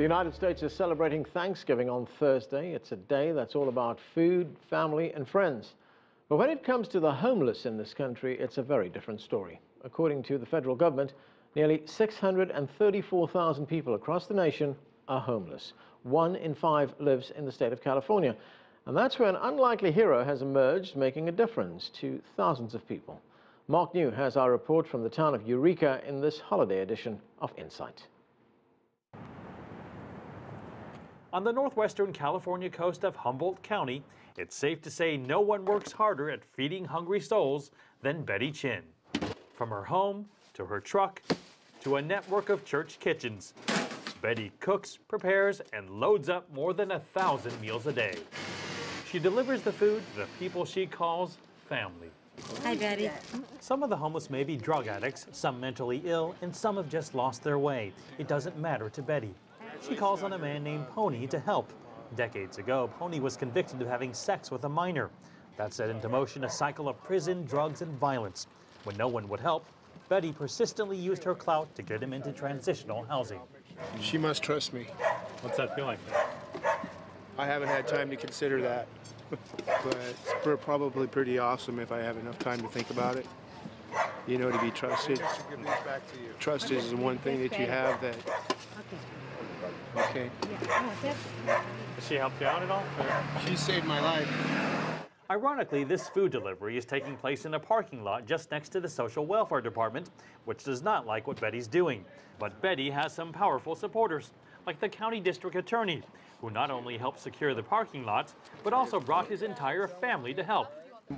The United States is celebrating Thanksgiving on Thursday. It's a day that's all about food, family, and friends. But when it comes to the homeless in this country, it's a very different story. According to the federal government, nearly 634,000 people across the nation are homeless. 1 in 5 lives in the state of California. And that's where an unlikely hero has emerged, making a difference to thousands of people. Mark New has our report from the town of Eureka in this holiday edition of Insight. On the northwestern California coast of Humboldt County, it's safe to say no one works harder at feeding hungry souls than Betty Chinn. From her home, to her truck, to a network of church kitchens, Betty cooks, prepares, and loads up more than 1,000 meals a day. She delivers the food to the people she calls family. Hi, Betty. Some of the homeless may be drug addicts, some mentally ill, and some have just lost their way. It doesn't matter to Betty. She calls on a man named Pony to help. Decades ago, Pony was convicted of having sex with a minor. That set into motion a cycle of prison, drugs, and violence. When no one would help, Betty persistently used her clout to get him into transitional housing. She must trust me. What's that feeling? I haven't had time to consider that, but it's probably pretty awesome if I have enough time to think about it. You know, to be trusted. Trust is the one thing that you have that... Okay. Does she help you out at all? She saved my life. Ironically, this food delivery is taking place in a parking lot just next to the Social Welfare Department, which does not like what Betty's doing. But Betty has some powerful supporters, like the county district attorney, who not only helped secure the parking lot, but also brought his entire family to help.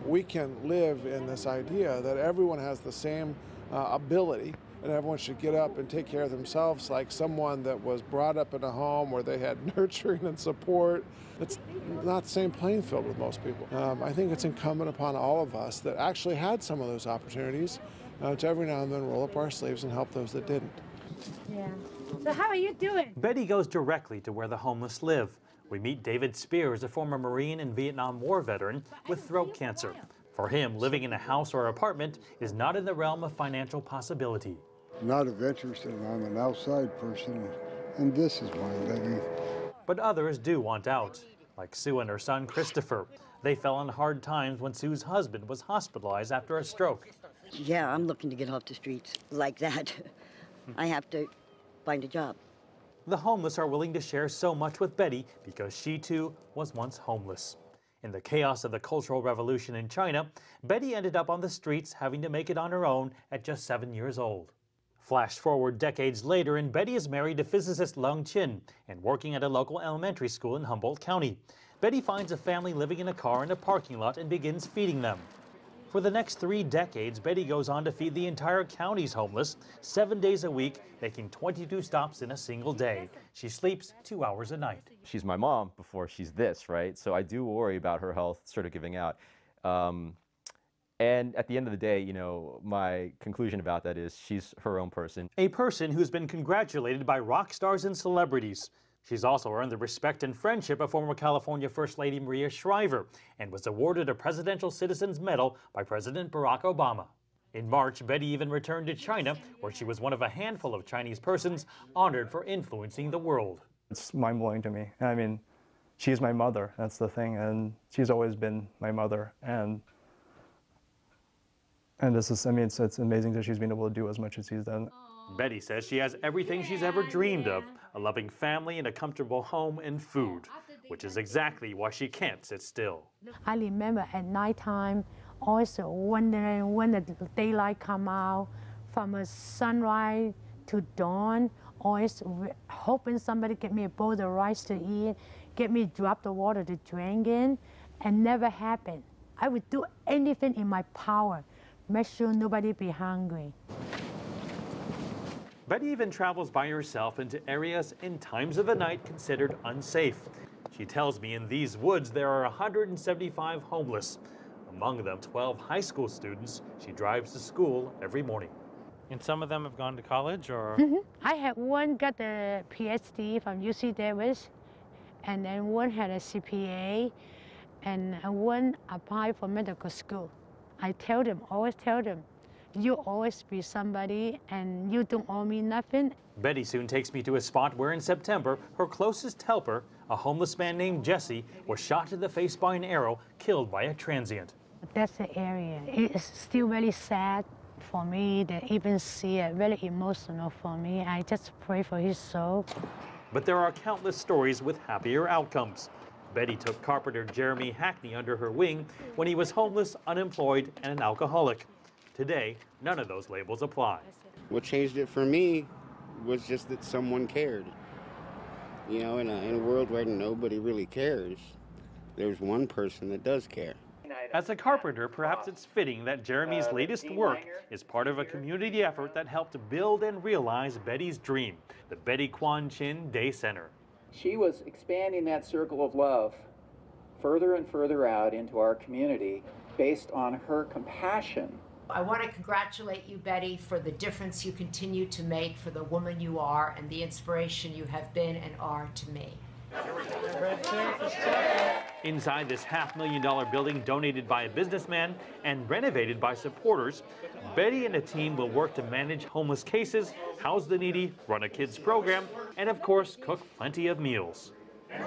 We can live in this idea that everyone has the same ability, and everyone should get up and take care of themselves like someone that was brought up in a home where they had nurturing and support. It's not the same playing field with most people. I think it's incumbent upon all of us that actually had some of those opportunities to every now and then roll up our sleeves and help those that didn't. Yeah. So how are you doing? Betty goes directly to where the homeless live. We meet David Spears, a former Marine and Vietnam War veteran with throat cancer. For him, living in a house or apartment is not in the realm of financial possibility. Not of interest, and I'm an outside person, and this is my living. But others do want out, like Sue and her son Christopher. They fell on hard times when Sue's husband was hospitalized after a stroke. Yeah, I'm looking to get off the streets like that. I have to find a job. The homeless are willing to share so much with Betty because she too was once homeless. In the chaos of the Cultural Revolution in China, Betty ended up on the streets having to make it on her own at just 7 years old. Flash forward decades later, and Betty is married to physicist Chinn and working at a local elementary school in Humboldt County. Betty finds a family living in a car in a parking lot and begins feeding them. For the next 3 decades, Betty goes on to feed the entire county's homeless 7 days a week, making 22 stops in a single day. She sleeps 2 hours a night. She's my mom before she's this, right? So I do worry about her health sort of giving out. And at the end of the day, you know, my conclusion about that is she's her own person. A person who's been congratulated by rock stars and celebrities. She's also earned the respect and friendship of former California First Lady Maria Shriver and was awarded a Presidential Citizens Medal by President Barack Obama. In March, Betty even returned to China, where she was one of a handful of Chinese persons honored for influencing the world. It's mind-blowing to me. I mean, she's my mother, that's the thing, and she's always been my mother. And this is, I mean, it's amazing that she's been able to do as much as she's done. Betty says she has everything she's ever dreamed of, a loving family and a comfortable home and food, which is exactly why she can't sit still. I remember at nighttime, always wondering when the daylight come out, from a sunrise to dawn, always hoping somebody get me a bowl of rice to eat, get me a drop of water to drink in, and never happened. I would do anything in my power, make sure nobody be hungry. Betty even travels by herself into areas in times of the night considered unsafe. She tells me in these woods there are 175 homeless. Among them, 12 high school students she drives to school every morning. And some of them have gone to college, or? I had one got the PhD from UC Davis, and then one had a CPA, and one applied for medical school. I tell them, always tell them, You always be somebody and you don't owe me nothing. Betty soon takes me to a spot where in September, her closest helper, a homeless man named Jesse, was shot in the face by an arrow, killed by a transient. That's the area. It's still very sad for me to even see it, very emotional for me. I just pray for his soul. But there are countless stories with happier outcomes. Betty took carpenter Jeremy Hackney under her wing when he was homeless, unemployed, and an alcoholic. Today, none of those labels apply. What changed it for me was just that someone cared. You know, in a world where nobody really cares, there's one person that does care. As a carpenter, perhaps it's fitting that Jeremy's latest work is part of a community effort that helped build and realize Betty's dream, the Betty Kwan Chinn Day Center. She was expanding that circle of love further and further out into our community based on her compassion. I want to congratulate you, Betty, for the difference you continue to make for the woman you are and the inspiration you have been and are to me. Inside this $500,000 building donated by a businessman and renovated by supporters, Betty and a team will work to manage homeless cases, house the needy, run a kids program, and of course, cook plenty of meals.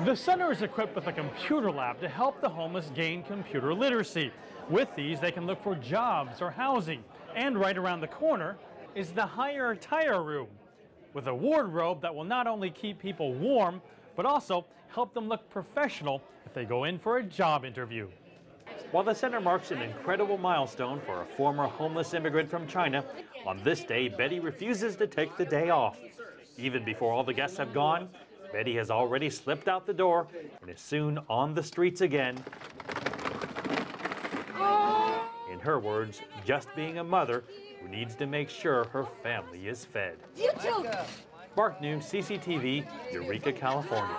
The center is equipped with a computer lab to help the homeless gain computer literacy. With these, they can look for jobs or housing. And right around the corner is the hire tire room, with a wardrobe that will not only keep people warm, but also help them look professional if they go in for a job interview. While the center marks an incredible milestone for a former homeless immigrant from China, on this day, Betty refuses to take the day off. Even before all the guests have gone, Betty has already slipped out the door and is soon on the streets again. In her words, just being a mother who needs to make sure her family is fed. You too. Mark New, CCTV, Eureka, California.